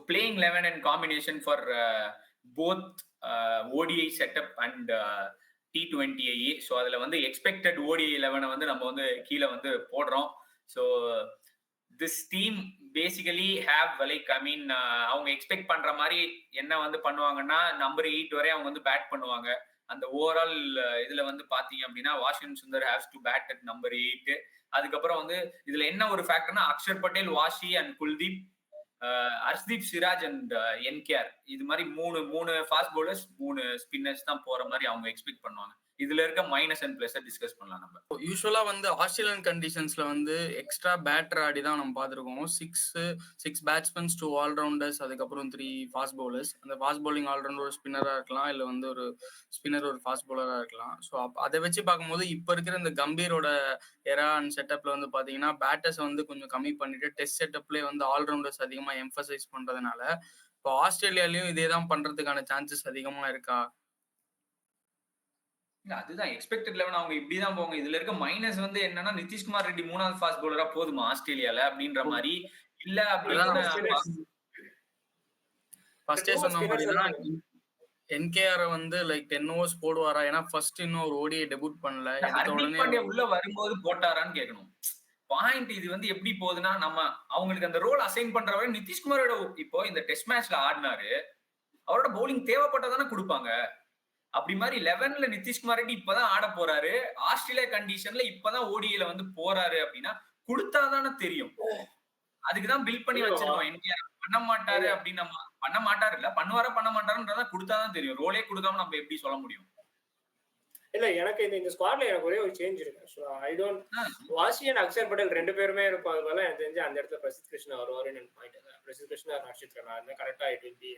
playing 11 in combination for both ODI setup and T20I. So அதில் வந்து expected ODI 11 வந்து நம்ம வந்து கீழே வந்து போடுறோம். So this team basically have like I mean அவங்க எக்ஸ்பெக்ட் பண்ற மாதிரி என்ன வந்து பண்ணுவாங்கன்னா நம்பர் 8 வரை அவங்க வந்து பேட் பண்ணுவாங்க. அந்த ஓவரால் இதுல வந்து பாத்தீங்க அப்படின்னா Washington Sundar haves to bat at number 8. அதுக்கப்புறம் வந்து இதுல என்ன ஒரு ஃபேக்டர்னா Axar Patel, Washi and Kuldeep, Arshdeep Siraj and NKR, இது மாதிரி மூணு ஃபாஸ்ட் பவுலர்ஸ் 3 ஸ்பின்னர்ஸ் தான் போற மாதிரி அவங்க எக்ஸ்பெக்ட் பண்ணுவாங்க. இதுல இருக்க மைனஸ் அண்ட் பிளஸ் டிஸ்கஸ் பண்ணலாம். நம்ம யூஸ்வலா வந்து ஆஸ்திரேலியன் கண்டிஷன்ஸ்ல வந்து எக்ஸ்ட்ரா பேட்டர் ஆடி தான் நம்ம பார்த்துருக்கோம். 6 பேட்ஸ்மேன்ஸ் 2 ஆல்ரவுண்டர்ஸ், அதுக்கப்புறம் 3 ஃபாஸ்ட் பவுலர்ஸ். அந்த ஃபாஸ்ட் பவுலிங் ஆல்ரவுண்டர் ஒரு ஸ்பின்னரா இருக்கலாம், இல்ல வந்து ஒரு ஸ்பின்னர் ஒரு ஃபாஸ்ட் பவுலரா இருக்கலாம். ஸோ அதை வச்சு பார்க்கும்போது இப்ப இருக்கிற இந்த கம்பீரோட எரா அண்ட் செட்டப்ல வந்து பாத்தீங்கன்னா பேட்டர்ஸ் வந்து கொஞ்சம் கம்மி பண்ணிட்டு டெஸ்ட் செட்டப்லேயே வந்து ஆல்ரவுண்டர்ஸ் அதிகமா எம்பசைஸ் பண்றதுனால இப்போ ஆஸ்திரேலியாலையும் இதே தான் பண்றதுக்கான சான்சஸ் அதிகமா இருக்கா? இல்ல அதுதான் எக்ஸ்பெக்டட் 11 அவங்க இப்படிதான் போவாங்க. இதுல இருக்க மைனஸ் வந்து என்னன்னா நிதிஷ்குமார் ரெட்டி 3வது ஃபாஸ்ட் பவுலரா போதுமா ஆஸ்திரேலியால அப்படின்ற மாதிரி இல்ல அப்படின்னா ஃபர்ஸ்டே சொன்ன மாதிரி தான் என்கேஆர் வந்து லைக் 10 ஓவர்ஸ் போடுவாரா? ஏன்னா ஃபர்ஸ்ட் இன்னும் ஒரு ஓடியை டெபியூட் பண்ணல. ஹர்திக் பாண்டியா உள்ள வரும்போது போட்டாரான்னு கேட்கணும். பாயிண்ட் இது வந்து எப்படி போகுதுன்னா நம்ம அவங்களுக்கு அந்த ரோல் அசைன் பண்றவரை நிதிஷ்குமாரோட இப்போ இந்த டெஸ்ட் மேட்ச்ல ஆடினாரு, அவரோட பவுலிங் தேவைப்பட்டதானே கொடுப்பாங்க. அப்படி மாதிரி 11ல நிதிஷ்குமார் ரெட்டி இப்பதான் ஆட போறாரு, ஆஸ்திரேலியா கண்டிஷன்ல இப்பதான் ஓடியில வந்து போறாரு அப்படின்னா கொடுத்தாதானே தெரியும். அதுக்குதான் பில்ட் பண்ணி வச்சிருக்கோம். என்கேஆர் பண்ண மாட்டாரு அப்படின்னு நம்ம பண்ண மாட்டாரு இல்ல பண்ணுவாரா பண்ண மாட்டாருன்றதான் கொடுத்தாதான் தெரியும். ரோலே கொடுக்காம நம்ம எப்படி சொல்ல முடியும்? இல்ல எனக்கு இந்த ஸ்குவாட்ல எனக்கு ஒரே ஒரு சேஞ்ச் இருக்கு. So I don't Washi and Axar Patel 2 பேருமே இருப்பாங்க. எனக்கு தெரிஞ்சு அந்த இடத்துல பிரசித் கிருஷ்ணா வருவாருன்னு எனக்கு பாயிண்ட். பிரசித் கிருஷ்ணா ரஷித் ராணா இருந்தா கரெக்டா it will be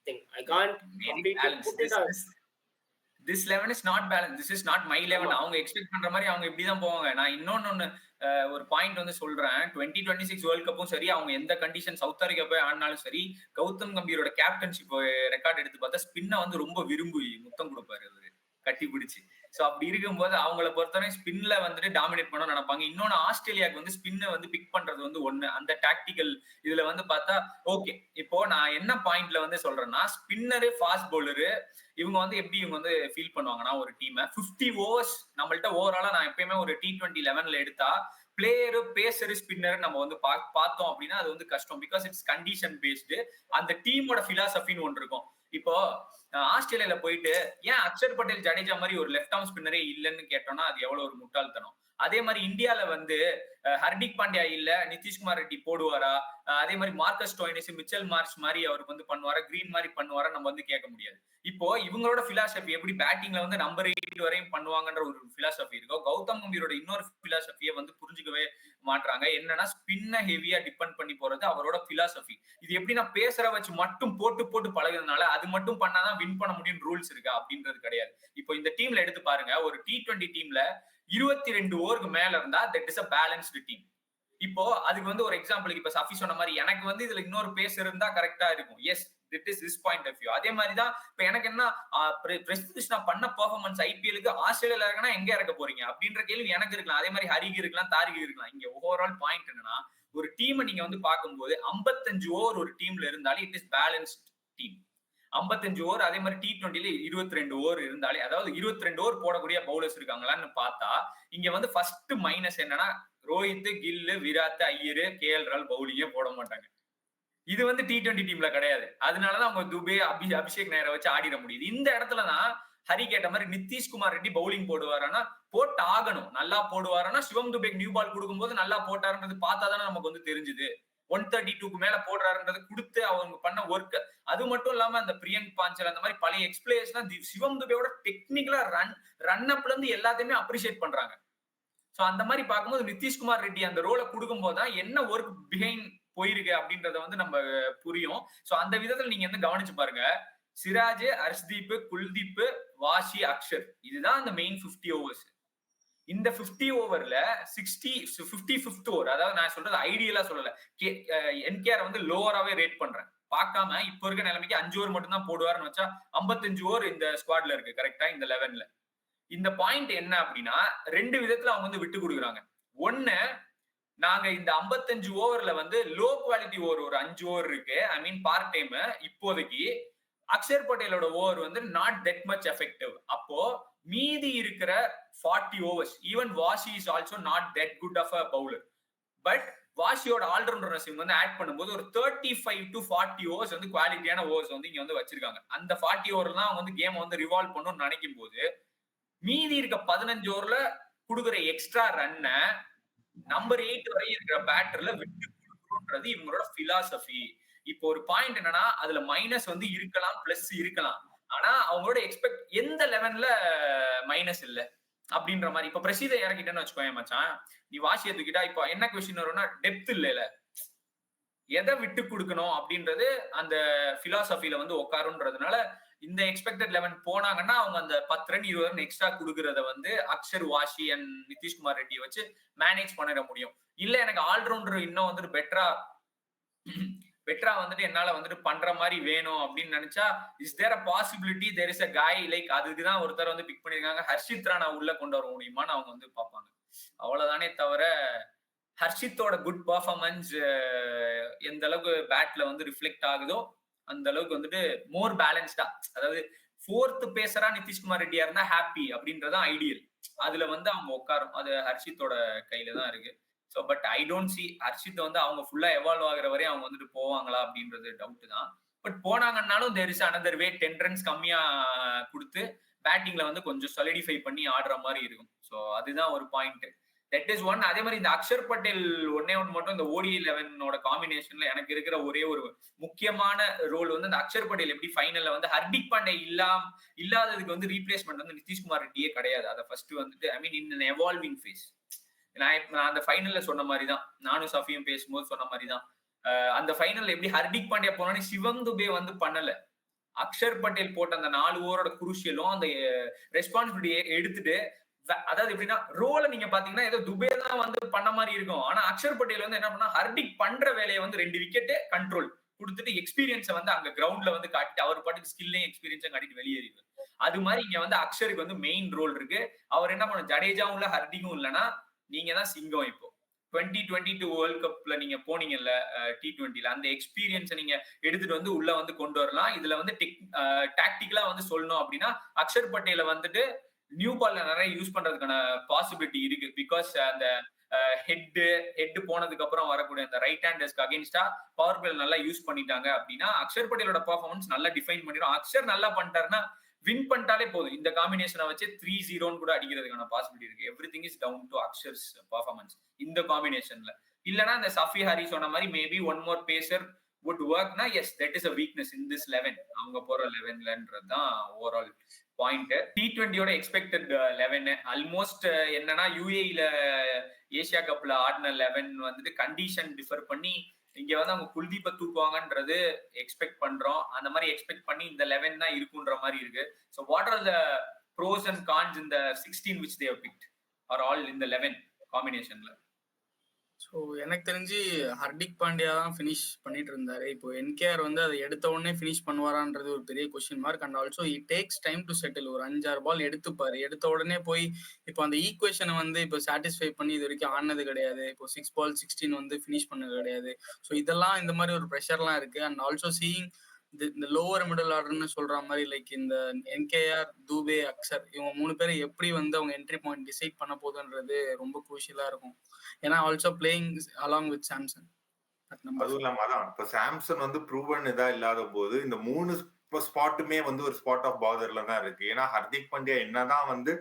thing. I can't completely put it out. This 11 is not balanced. This is not my 11. அவங்க எக்ஸ்பெக்ட் பண்ற மாதிரி அவங்க இப்படிதான் போவாங்க. நான் இன்னொன்னு ஒரு பாயிண்ட் வந்து சொல்றேன். 2026 வேர்ல்ட் கப்பும் சரி, அவங்க எந்த கண்டிஷன் சவுத் ஆப்பிரிக்கா போய் ஆடினாலும் சரி, கௌதம் கம்பீரோட கேப்டன்ஷிப் ரெக்கார்ட் எடுத்து பார்த்தா ஸ்பின்னை வந்து ரொம்ப விரும்பி முத்தம் கொடுப்பாரு அவரு கட்டி பிடிச்சு. சோ அப்படி இருக்கும்போது அவங்கள பொறுத்தவரை ஸ்பின்ல வந்துட்டு டாமினேட் பண்ண நினைப்பாங்க. இன்னொன்னு ஆஸ்திரேலியாவுக்கு வந்து ஸ்பின்னை வந்து பிக் பண்றது வந்து ஒண்ணு. அந்த டாக்டிக்கல் இதுல வந்து பார்த்தா ஓகே. இப்போ நான் என்ன பாயிண்ட்ல வந்து சொல்றேன்னா ஸ்பின்னரு ஃபாஸ்ட் பவுலரு இவங்க வந்து எப்படி இவங்க வந்து ஃபீல் பண்ணுவாங்கன்னா ஒரு டீமை 50 ஓவர்ஸ் நம்மள்ட்ட ஓவராலா நான் எப்பயுமே ஒரு T20 11ல எடுத்தா பிளேயரு பேசரு ஸ்பின்னர் நம்ம வந்து பார்த்தோம் அப்படின்னா அது வந்து கஷ்டம். Because it's condition based. அந்த டீமோட பிலாசபின்னு ஒன்று இருக்கும். இப்போ ஆஸ்திரேலியால போயிட்டு ஏன் அக்ஷர் பட்டேல் ஜடேஜா மாதிரி ஒரு லெஃப்ட் ஆர்ம் ஸ்பின்னரே இல்லைன்னு கேட்டோம்னா அது எவ்வளவு ஒரு முட்டாள்தனம். அதே மாதிரி இந்தியால வந்து ஹர்திக் பாண்டியா இல்ல நிதிஷ்குமார் ரெட்டி போடுவாரா? அதே மாதிரி மார்க்கஸ் ஸ்டோயினிஸ், மிச்சல் மார்ஷ் மாதிரி அவருக்கு வந்து பண்ணுவாரா, கிரீன் மாதிரி பண்ணுவாரா நம்ம வந்து கேட்க முடியாது. இப்போ இவங்களோட பிலாசபி எப்படி பேட்டிங்ல வந்து நம்பர் 8 வரையும் பண்ணுவாங்கன்ற ஒரு பிலாசபி இருக்கும். கௌதம் கம்பீரோட இன்னொரு பிலாசபியை வந்து புரிஞ்சுக்கவே மாட்டாங்க. என்னன்னா ஸ்பின்ன ஹெவியா டிபெண்ட் பண்ணி போறது அவரோட பிலாசபி. இது எப்படின்னா பேசுற வச்சு மட்டும் போட்டு பழகுறதுனால அது மட்டும் பண்ணாதான் வின் பண்ண முடியும் ரூல்ஸ் இருக்கா அப்படின்றது கிடையாது. இப்போ இந்த டீம்ல எடுத்து பாருங்க, ஒரு T20 டீம்ல 22 ஓவருக்கு மேல இருந்தா that is a balanced team. இப்போ அதுக்கு வந்து ஒரு எக்ஸாம்பிளுக்கு இப்ப சஃபி சொன்ன மாதிரி எனக்கு வந்து இதுல இன்னொரு பேஸ் இருந்தா கரெக்டா இருக்கும். Yes, that is this point of view. அதே மாதிரிதான் இப்ப எனக்கு என்ன பிரசித் கிருஷ்ணா பண்ண பெர்ஃபார்மன்ஸ் ஐபிஎலுக்கு ஆஸ்திரேலியால இருக்கனா எங்க இறக்க போறீங்க அப்படின்ற கேள்வி எனக்கு இருக்கலாம். அதே மாதிரி ஹரிக்கு இருக்கலாம், தாரிக்கு இருக்கலாம். இங்க ஓவரால் பாயிண்ட் என்னன்னா ஒரு டீமை நீங்க வந்து பார்க்கும்போது 55 ஓவர் ஒரு டீம்ல இருந்தாலே it is balanced team. 55 over. அதே மாதிரி T20ல 22 ஓவர் இருந்தாலே, அதாவது 22 ஓவர் போடக்கூடிய பவுலர்ஸ் இருக்காங்களான்னு பார்த்தா இங்க வந்து ஃபர்ஸ்ட் மைனஸ் என்னன்னா ரோஹித், கில்லு, விராட், ஐயர், KL ராகுல் பவுலிங்கே போட மாட்டாங்க. இது வந்து T20 டீம்ல கிடையாது. அதனாலதான் அவங்க துபே, அபிஷேக் நாயரை வச்சு ஆடிட முடியுது. இந்த இடத்துலதான் ஹரி கேட்ட மாதிரி நிதிஷ்குமார் ரெட்டி பவுலிங் போடுவாரானா போட்டு ஆகணும். நல்லா போடுவாரானா சிவம் துபேக்கு நியூ பால் கொடுக்கும்போது நல்லா போட்டாருன்றது பார்த்தாதானே நமக்கு வந்து தெரிஞ்சுது. 132க்கு மேல போடுறாருன்றது கொடுத்து அவங்க பண்ண ஒர்க். அது மட்டும் இல்லாம அந்த பிரியங்க் பாஞ்சல் அந்த மாதிரி பழைய எக்ஸ்பிளேஷன் சிவம் துபேயோட டெக்னிக்கலா ரன் அப்ல இருந்து எல்லாத்தையுமே அப்ரிஷியேட் பண்றாங்க. சோ அந்த மாதிரி பார்க்கும்போது நிதிஷ்குமார் ரெட்டி அந்த ரோலை கொடுக்கும் போதுதான் என்ன ஒர்க் பிஹைண்ட் போயிருக்கு அப்படின்றத வந்து நம்ம புரியும். சோ அந்த விதத்துல நீங்க வந்து கவனிச்சு பாருங்க. சிராஜ், ஹர்ஷ்தீப், குல்தீப், வாஷி, அக்ஷர், இதுதான் அந்த மெயின் 50 ஓவர்ஸ். இந்த 50 ஓவர்ல 55th ஓவர், அதாவது நான் சொல்றது ஐடியலா சொல்லல, என்கேஆர் வந்து லோவராவே ரேட் பண்றேன். பார்க்காம இப்ப இருக்க நிலைமைக்கு 5 ஓவர் மட்டும் தான் போடுவாருன்னு வச்சா 55 ஓவர் இந்த ஸ்குவாட்ல இருக்கு கரெக்டா இந்த 11ல. இந்த பாயிண்ட் என்ன அப்படின்னா 2 விதத்துல அவங்க வந்து விட்டு கொடுக்குறாங்க. ஒண்ணு, நாங்க இந்த 55 ஓவர்ல வந்து லோ குவாலிட்டி ஓவர் ஒரு 5 ஓவர் இருக்கு. ஐ மீன் பார்ட் டைம் இப்போதைக்கு அக்ஷர் பட்டேலோட ஓவர் வந்து நாட் தட் மச் எஃபெக்டிவ். அப்போ மீதி இருக்கிற 40 overs even Washi is also not that good of a bowler. But வாஷியோட ஆல்ரவுண்டர் வந்து ஆட் பண்ணும்போது ஒரு 35 to 40 ஓவர்ஸ் வந்து குவாலிட்டியான ஓவர்ஸ் வந்து இங்க வந்து வச்சிருக்காங்க. அந்த 40 ஓவர்லாம் அவங்க வந்து கேம் வந்து ரிவால்வ் பண்ணணும்னு நினைக்கும் போது மீதி இருக்க 15 ஓவர்ல குடுக்குற எக்ஸ்ட்ரா ரன்ன நம்பர் 8 வரை இருக்கிற பேட்டர்ல விட்டு கொடுக்கணும்ன்றது இவங்களோட பிலாசபி. இப்போ ஒரு பாயிண்ட் என்னன்னா அதுல மைனஸ் வந்து இருக்கலாம் பிளஸ் இருக்கலாம். ஆனா அவங்களோட எக்ஸ்பெக்ட் எந்த லெவன்ல மைனஸ் இல்ல அப்படின்ற மாதிரி. இப்ப பிரசித இறக்கிட்டேன்னு வச்சுக்கோங்க மச்சான், நீ வாஷியை தூக்கிட்டா இப்போ என்ன கொஸ்டின் வரும்னா டெப்த் இல்ல, எதை விட்டு கொடுக்கணும் அப்படின்றது அந்த பிலாசபில வந்து உட்காருன்றதுனால இந்த எக்ஸ்பெக்டட் 11 போனாங்கன்னா அவங்க அந்த 10 ரன் 20 ரன் எக்ஸ்ட்ரா கொடுக்கறத வந்து அக்ஷர், வாஷி அண்ட் நிதிஷ்குமார் ரெட்டியை வச்சு மேனேஜ் பண்ணிட முடியும். இல்ல எனக்கு ஆல்ரவுண்டர் இன்னும் வந்துட்டு பெட்டரா வந்துட்டு என்னால வந்துட்டு பண்ற மாதிரி வேணும் அப்படின்னு நினைச்சா is there a possibility, there is a guy like அதுக்குதான் ஒருத்தர் வந்து பிக் பண்ணிருக்காங்க, ஹர்ஷித் ராணா உள்ள கொண்டு வர முடியுமான்னு அவங்க வந்து பார்ப்பாங்க. அவ்வளவுதானே தவிர ஹர்ஷித்தோட குட் பர்ஃபார்மன்ஸ் எந்த அளவுக்கு பேட்ல வந்து ரிஃப்ளெக்ட் ஆகுதோ அந்த அளவுக்கு வந்துட்டு மோர் பேலன்ஸ்டா, அதாவது 4th பேசரா நிதிஷ்குமார் ரெட்டியா இருந்தா ஹாப்பி அப்படின்றதான் ஐடியல். அதுல வந்து அவங்க உட்காரும், அது ஹர்ஷித்தோட கையில தான் இருக்கு. So but I don't see Harshit வந்து அவங்க ஃபுல்லா எவால்வ் ஆகுற வரையும் அவங்க வந்துட்டு போவாங்களா அப்படின்றது டவுட் தான். பட் போனாங்கன்னாலும் there is another way 10 runs கம்மியா கொடுத்து பேட்டிங்ல வந்து கொஞ்சம் சாலிடிஃபை பண்ணி ஆடுற மாதிரி இருக்கும். ஸோ அதுதான் ஒரு பாயிண்ட். That is one. அதே மாதிரி இந்த அக்ஷர் பட்டேல் ஒன்னே ஒன்று மட்டும் இந்த ஓடி 11ஓட காம்பினேஷன்ல எனக்கு இருக்கிற ஒரே ஒரு முக்கியமான ரோல் வந்து இந்த அக்ஷர் பட்டேல் எப்படி ஃபைனல்ல வந்து ஹர்திக் பாண்டே இல்லாததுக்கு வந்து ரீப்ளேஸ்மெண்ட் வந்து நிதிஷ்குமார் ரெட்டியே கிடையாது. அதை ஃபர்ஸ்ட் வந்துட்டு ஐ மீன் இன் எவால்விங் ஃபேஸ். நான் அந்த ஃபைனல்ல சொன்ன மாதிரி தான், நானும் சஃபியும் பேசும்போது சொன்ன மாதிரி தான், அந்த ஃபைனல்ல எப்படி ஹர்திக் பாண்டியா போனோன்னு சிவம் துபே வந்து பண்ணல. அக்ஷர் பட்டேல் போட்ட அந்த 4 ஓவரோட குருஷியலும் அந்த ரெஸ்பான்சிபிலிட்டியை எடுத்துட்டு, அதாவது எப்படின்னா ரோல நீங்க பாத்தீங்கன்னா ஏதோ துபே தான் வந்து பண்ண மாதிரி இருக்கும். ஆனா அக்ஷர் பட்டேல் வந்து என்ன பண்ணா ஹர்திக் பண்ற வேலையை வந்து 2 விக்கெட் கண்ட்ரோல் கொடுத்துட்டு எக்ஸ்பீரியன்ஸை வந்து அங்க கிரவுண்ட்ல வந்து காட்டிட்டு அவர் பாட்டுக்கு ஸ்கில்லையும் எக்ஸ்பீரியன்ஸும் காட்டிட்டு வெளியேறிடுவார். அது மாதிரி இங்க வந்து அக்ஷருக்கு வந்து மெயின் ரோல் இருக்கு. அவர் என்ன பண்ண, ஜடேஜாவும் இல்ல ஹர்திக்கும் இல்லைன்னா நீங்க தான் சிங்கம். இப்போ 2022 வேர்ல்ட் கப்ல நீங்க போனீங்கல்ல T20ல, அந்த எக்ஸ்பீரியன்ஸை நீங்க எடுத்துட்டு வந்து உள்ள வந்து கொண்டு வரலாம். இதுல வந்து டாக்டிக்கலா வந்து சொல்லணும் அப்படின்னா அக்ஷர் பட்டேல வந்துட்டு நியூ பால்ல நிறைய யூஸ் பண்றதுக்கான பாசிபிலிட்டி இருக்கு. பிகாஸ் அந்த ஹெட் போனதுக்கு அப்புறம் வரக்கூடிய அந்த ரைட் ஹேண்டர்ஸ்க்கு அகைன்ஸ்டா பவர் பிளே நல்லா யூஸ் பண்ணிட்டாங்க அப்படின்னா அக்ஷர் பட்டேலோட பர்ஃபார்மன்ஸ் நல்லா டிஃபைன் பண்ணிடும். அக்ஷர் நல்லா பண்ணிட்டாருன்னா வின் பண்ணிட்டாலே போதும். இந்த காம்பினேஷனை வச்சு 3-0 கூட அடிக்கிறதுக்கான பாசிபிலிட்டி இருக்கு. Everything is down to Axar's performance இந்த காம்பினேஷன்ல. இல்லனா இந்த சஃபி ஹரி சொன்ன மாதிரி maybe one more pacer would work na. Yes, that is a weakness in this 11 அவங்க போற 11ன்றது தான் ஓவரால் பாயிண்ட். T20யோட எக்ஸ்பெக்டட் 11 ஆல்மோஸ்ட் என்னன்னா UAE-ல ஏசியா கப்ல ஆடின 11 வந்துட்டு கண்டிஷன் டிஃபர் பண்ணி இங்க வந்து அவங்க குல்தீப்பை தூக்குவாங்கன்றது எக்ஸ்பெக்ட் பண்றோம். அந்த மாதிரி எக்ஸ்பெக்ட் பண்ணி இந்த 11 தான் இருக்குன்ற மாதிரி இருக்கு. So what are the pros and cons இந்த 16 which they have picked are all in the 11 காம்பினேஷன்ல? ஸோ எனக்கு தெரிஞ்சு ஹர்திக் பாண்டியா தான் ஃபினிஷ் பண்ணிட்டு இருந்தாரு. இப்போ என்கேஆர் வந்து அதை எடுத்த உடனே ஃபினிஷ் பண்ணுவாரான்றது ஒரு பெரிய question mark. And also it takes time to settle. ஒரு 5-6 பால் எடுத்துப்பாரு. எடுத்த உடனே போய் இப்போ அந்த ஈக்குவேஷனை வந்து இப்போ சாட்டிஸ்ஃபை பண்ணி இது வரைக்கும் ஆனது கிடையாது. இப்போ 6 பால் 16 வந்து ஃபினிஷ் பண்ணது கிடையாது. ஸோ இதெல்லாம் இந்த மாதிரி ஒரு ப்ரெஷர்லாம் இருக்கு. அண்ட் ஆல்சோ சீயிங் இந்த லோவர் மிடில் ஆர்டர்னு சொல்ற மாதிரி லைக் இந்த என்கேஆர், தூபே, அக்ஷர் இவங்க 3 பேரை எப்படி வந்து அவங்க என்ட்ரி பாயிண்ட் டிசைட் பண்ண போகுதுன்றது ரொம்ப குரூஷியலா இருக்கும். ஏன்னா also playing along with Samson. அதுவும் இல்லாம அதான் இப்போ சாம்சன் வந்து ப்ரூவன் இதா இல்லாத போது இந்த 3 ஸ்பாட்டுமே வந்து ஒரு ஸ்பாட் ஆஃப் பாதர்ல தான் இருக்கு. ஏன்னா ஹர்திக் பாண்டியா என்னதான் வந்து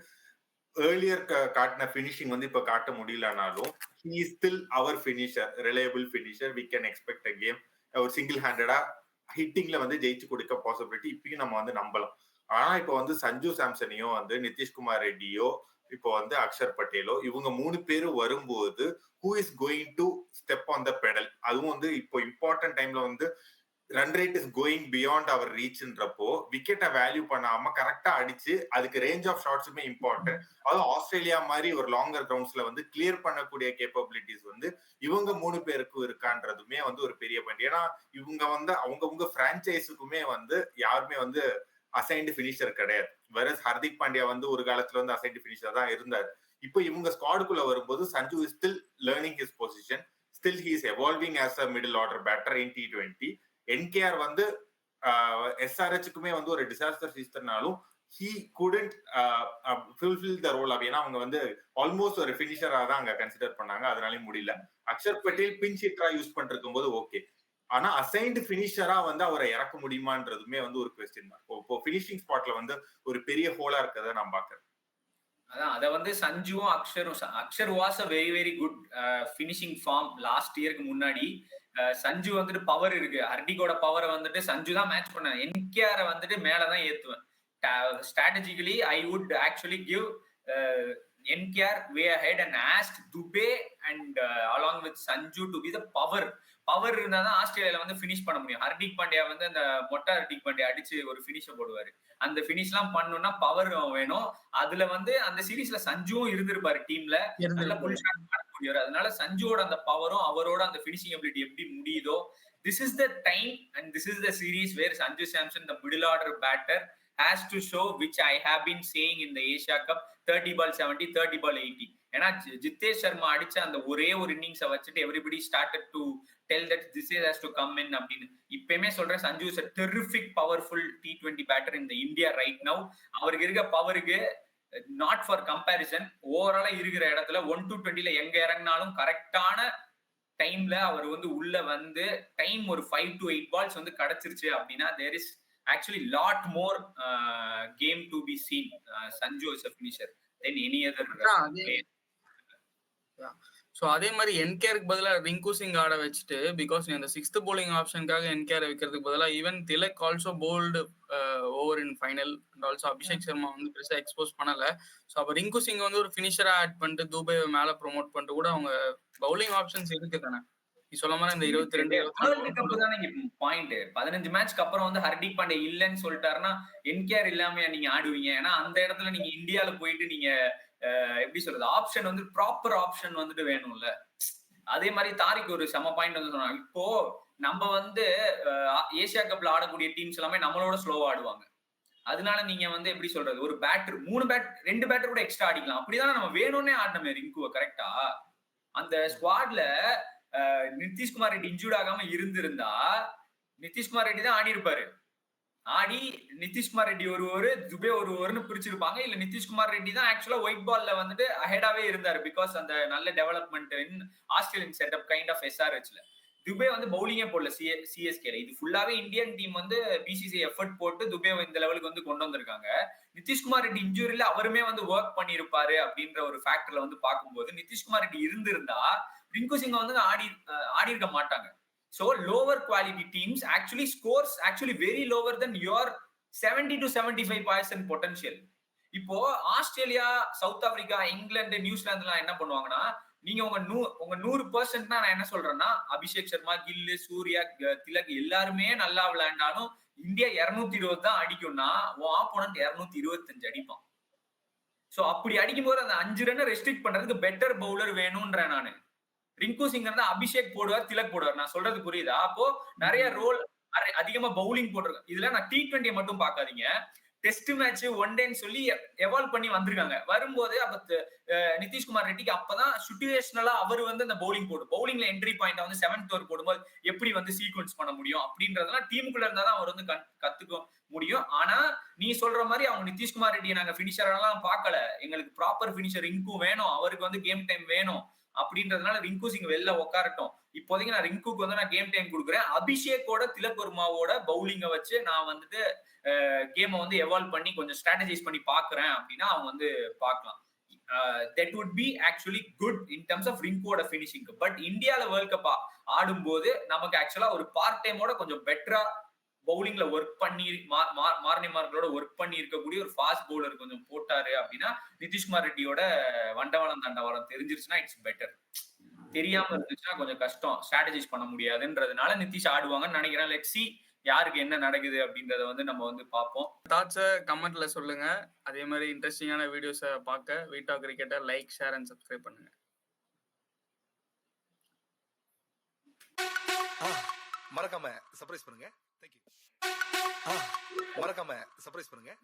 ஏர்லியர் காட்டின பினிஷிங் வந்து இப்ப காட்ட முடியலனாலும் he is still our finisher, reliable finisher. we can expect a game ஒரு சிங்கிள் ஹேண்டடா ஹிட்டிங்ல வந்து ஜெயிச்சு கொடுக்க பாசிபிலிட்டி இப்பயும் நம்ம வந்து நம்பலாம். ஆனா இப்ப வந்து சஞ்சு சாம்சனையோ வந்து நிதிஷ்குமார் ரெட்டியோ இப்போ வந்து அக்ஷர் பட்டேலோ இவங்க 3 பேரும் வரும்போது who is going to step on the pedal? அதுவும் வந்து இப்போ இம்பார்ட்டன்ட் டைம்ல வந்து run rate is going beyond our ரீச்ன்றப்போ விக்கெட்டை வேல்யூ பண்ணாம கரெக்டா அடிச்சு அதுக்கு ரேஞ்ச் ஆஃப் ஷாட்ஸுமே இம்பார்ட்டன்ட். அதுவும் ஆஸ்திரேலியா மாதிரி ஒரு லாங்கர் கிரவுண்ட்ஸ்ல வந்து கிளியர் பண்ணக்கூடிய கேப்பபிலிட்டிஸ் வந்து இவங்க 3 பேருக்கும் இருக்கான்றதுமே வந்து ஒரு பெரிய பாயிண்ட். ஏன்னா இவங்க வந்து அவங்கவுங்க பிரான்ச்சைஸுக்குமே வந்து யாருமே வந்து அசைன்டு பினிஷர் கிடையாது. வேற ஹர்திக் பாண்டியா வந்து ஒரு காலத்துல வந்து அசைன்டு பினிஷர் தான் இருந்தார். இப்போ இவங்க ஸ்குவாடுக்குள்ள வரும்போது Sanju is still learning his position, still he is evolving as a middle order batter in T20. NKR வந்து SRHக்குமே வந்து ஒரு டிசாஸ்டர் சீசன்னாலும் he couldn't fulfill the role of, ஏன்னா அவங்க வந்து ஆல்மோஸ்ட் ஒரு ஃபினிஷரா தான் அங்க கன்சிடர் பண்ணாங்க, அதனாலே முடியல. அக்ஷர் பட்டேல் பிஞ்ச் ஹிட்டரா யூஸ் பண்ணிருக்கும் போது ஓகே, ஆனா அசைன்டு ஃபினிஷரா வந்து அவரை இறக்க முடியுமான்றதுமே வந்து ஒரு கொஸ்டின் மார்க். இப்போ ஃபினிஷிங் ஸ்பாட்ல வந்து ஒரு பெரிய ஹோலா இருக்கதை நான் பாக்குறேன். அதான் அதை வந்து சஞ்சுவும் Axar was a very very good finishing form last இயருக்கு முன்னாடி. சஞ்சு வந்துட்டு பவர் இருக்கு, ஹர்டிகோட பவரை வந்துட்டு சஞ்சு தான் மேட்ச் பண்ண. என்கேஆரை வந்துட்டு மேலதான் ஏத்துவேன். Strategically I would actually give NKR way ahead and asked Dubey and along with Sanju to be the power இருந்தா தான் ஆஸ்திரேலியால வந்து ஃபினிஷ் பண்ண முடியும். ஹர்திக் பாண்டியா வந்து அந்த மொட்டை ஹர்திக் பாண்டியா அடிச்சு ஒரு ஃபினிஷ போடுவாரு. அந்த ஃபினிஷ் எல்லாம் பண்ணணும்னா பவர் வேணும். அதுல வந்து அந்த சீரீஸ்ல சஞ்சுவும் இருந்திருப்பாரு டீம்ல, நல்ல புல் ஷாட் பண்ண முடியாது. அதனால சஞ்சுவோட அந்த பவரும் அவரோட அந்த ஃபினிஷிங் எபிலிட்டி எப்படி முடியுதோ, this is the time and this is the series where Sanju Samson, the middle order batter, has to show, which I have been saying in the Asia Cup, 30 ball 70, 30 ball 80. ஏன்னா ஜித்தேஷ் சர்மா அடிச்ச அந்த ஒரே ஒரு இன்னிங்ஸை வச்சுட்டு everybody started to tell that this has to come in அப்படின்னு. இப்பயுமே சொல்றேன், Sanju is a terrific powerful T20 batter in the India right now. அவருக்கு இருக்க பவருக்கு நாட் ஃபார் கம்பேரிசன், ஓவராலா இருக்கிற இடத்துல 1-20ல எங்க இறங்கினாலும் கரெக்டான டைம்ல அவர் வந்து உள்ள வந்து டைம் ஒரு 5 to 8 balls வந்து கிடைச்சிருச்சு அப்படின்னா there is actually lot more game to be seen. Sanju is a finisher than any other player. So அதே மாதிரி என்கேருக்கு பதிலாக ரிங்கு சிங் ஆட வச்சுட்டு, பிகாஸ் அந்த 6th bowling ஆப்ஷனுக்காக என்கேரை வைக்கிறதுக்கு பதிலாக even Tilak also bowled over in final and also Abhishek Sharma வந்து பெருசாக எக்ஸ்போஸ் பண்ணல. ஸோ அப்போ ரிங்கு சிங் வந்து ஒரு ஃபினிஷரா ஆட் பண்ணிட்டு துபை மேலே ப்ரொமோட் பண்ணிட்டு கூட அவங்க பவுலிங் ஆப்ஷன்ஸ் இருக்கு தானே. நீ சொல்ல மாதிரி இந்த 22 பாயிண்ட் 15 மேட்ச்க்கு அப்புறம் வந்து ஹர்திக் பாண்டே இல்லன்னு சொல்லிட்டாருன்னா என்கேஆர் இல்லாம நீங்க ஆடுவீங்க. ஏன்னா அந்த இடத்துல நீங்க இந்தியால போயிட்டு நீங்க எப்படி சொல்றது, ஆப்ஷன் வந்து ப்ராப்பர் ஆப்ஷன் வந்துட்டு வேணும்ல. அதே மாதிரி தாரிக் ஒரு செம பாயிண்ட் வந்து சொன்னாங்க, இப்போ நம்ம வந்து ஏசியா கப்ல ஆடக்கூடிய டீம்ஸ் எல்லாமே நம்மளோட ஸ்லோவா ஆடுவாங்க. அதனால நீங்க வந்து எப்படி சொல்றது, ஒரு பேட்டர் 2 பேட்டர் கூட எக்ஸ்ட்ரா அடிக்கலாம். அப்படிதான் நம்ம வேணும்னே ஆடணுமே ரிங்குவை. கரெக்டா அந்த ஸ்குவாட்ல நிதிஷ்குமார் ரெட்டி இன்ஜூர்ட் ஆகாம இருந்திருந்தா நிதிஷ்குமார் ரெட்டி தான் ஆடி இருப்பாரு. ஆடி நிதிஷ்குமார் ரெட்டி ஒரு ஓவர் துபே ஒரு ஓவர்னு பிரிச்சிருப்பாங்க. இல்ல நிதிஷ்குமார் ரெட்டி தான் ஆக்சுவலா ஒயிட் பால்ல வந்துட்டு அஹெடாவே இருந்தாரு, பிகாஸ் அந்த நல்ல development in Australian setup kind of SRHல. துபே வந்து பவுலிங்கே போடல சிஎஸ்கேல. இது ஃபுல்லாவே இந்தியன் டீம் வந்து பிசிசிஐ எஃபர்ட் போட்டு துபே இந்த லெவலுக்கு வந்து கொண்டு வந்திருக்காங்க. நிதிஷ்குமார் ரெட்டி இன்ஜூரியில அவருமே வந்து ஒர்க் பண்ணிருப்பாரு அப்படின்ற ஒரு ஃபேக்டர்ல வந்து பார்க்கும்போது நிதிஷ்குமார் ரெட்டி இருந்திருந்தா ரிங்கு சிங் வந்து ஆடி இருக்க மாட்டாங்க. So lower quality teams actually scores actually very lower than your 70 to 75% potential. இப்போ ஆஸ்திரேலியா, சவுத் ஆப்பிரிக்கா, இங்கிலாந்து, நியூசிலாந்துலாம் என்ன பண்ணுவாங்கன்னா, நீங்க உங்க 100% நான் என்ன சொல்றேன்னா, அபிஷேக் சர்மா, கில்லு, சூர்யா, திலக் எல்லாருமே நல்லா விளையாண்டாலும் இந்தியா 220 தான் அடிக்கும்னா உன் ஆப்போனன்ட் 225 அடிப்பான். சோ அப்படி அடிக்கும் போது அந்த 5 ரன் ரெஸ்ட்ரிக்ட் பண்றதுக்கு பெட்டர் பவுலர் வேணும்ன்றேன் நானு. ரிங்கு சிங் தான் அபிஷேக் போடுவார், திலக் போடுவார். நான் சொல்றது புரியுதா? அப்போ நிறைய ரோல் அதிகமா பவுலிங் போட்டிருக்கேன். இதுல நான் T20 மட்டும் பாக்காதீங்க, டெஸ்ட் மேட்ச் ஒன் டேன்னு சொல்லி எவால்வ் பண்ணி வந்திருக்காங்க. வரும்போது அப்ப நிதிஷ்குமார் ரெட்டிக்கு அப்பதான் சிச்சுவேஷனலா அவர் வந்து அந்த பவுலிங்ல என்ட்ரி பாயிண்ட் வந்து 7th ஓவர் போடும்போது எப்படி வந்து சீக்வன்ஸ் பண்ண முடியும் அப்படின்றதெல்லாம் டீமுக்குள்ள இருந்தாதான் அவர் வந்து கத்துக்க முடியும். ஆனா நீ சொல்ற மாதிரி அவங்க நிதிஷ்குமார் ரெட்டியை நாங்க பினிஷரெல்லாம் பார்க்கல, எங்களுக்கு ப்ராப்பர் பினிஷர் ரிங்கு வேணும், அவருக்கு வந்து கேம் டைம் வேணும் அப்படின்றதுனால ரிங்கு சிங் வெளில உட்காரட்டும். இப்போதைக்கு நான் ரிங்குக்கு வந்து நான் கேம் டைம் கொடுக்குறேன். அபிஷேக்கோட திலக் வர்மாவோட பவுலிங்கை வச்சு நான் வந்துட்டு கேமை வந்து எவால்வ் பண்ணி கொஞ்சம் ஸ்ட்ராட்டஜைஸ் பண்ணி பாக்குறேன் அப்படின்னா அவங்க வந்து பார்க்கலாம். that would be actually good in terms of ரிங்கோட ஃபினிஷிங். பட் இந்தியால வேர்ல்ட் கப் ஆடும்போது நமக்கு ஆக்சுவலா ஒரு பார்ட் டைமோட கொஞ்சம் பெட்டரா பவுலிங்ல ஒர்க் பண்ணி மார்னிமார்களோட ஒர்க் பண்ணி இருக்கக்கூடிய ஒரு ஃபாஸ்ட் பவுலர் கொஞ்சம் போட்டாரு அப்படின்னா நிதிஷ்குமார் ரெட்டியோட வண்டவாளம் தண்டவாளம் தெரிஞ்சிருச்சுன்னா இட்ஸ் பெட்டர். தெரியாம இருந்துச்சுன்னா கொஞ்சம் கஷ்டம், ஸ்ட்ராட்டஜைஸ் பண்ண முடியாதுன்றதுனால நிதிஷ் ஆடுவாங்கன்னு நினைக்கிறேன். லெட்ஸ் see யாருக்கு என்ன நடக்குது அப்படின்றத வந்து நம்ம வந்து பார்ப்போம். தாட்ஸை கமெண்ட்ல சொல்லுங்க. அதே மாதிரி இன்ட்ரெஸ்டிங்கான வீடியோஸை பார்க்க We Talk Cricket like, share and subscribe பண்ணுங்க. மறக்காம சர்ப்ரைஸ் பண்ணுங்க. தேங்க்யூ. மறக்காம சர்ப்ரைஸ் பண்ணுங்க.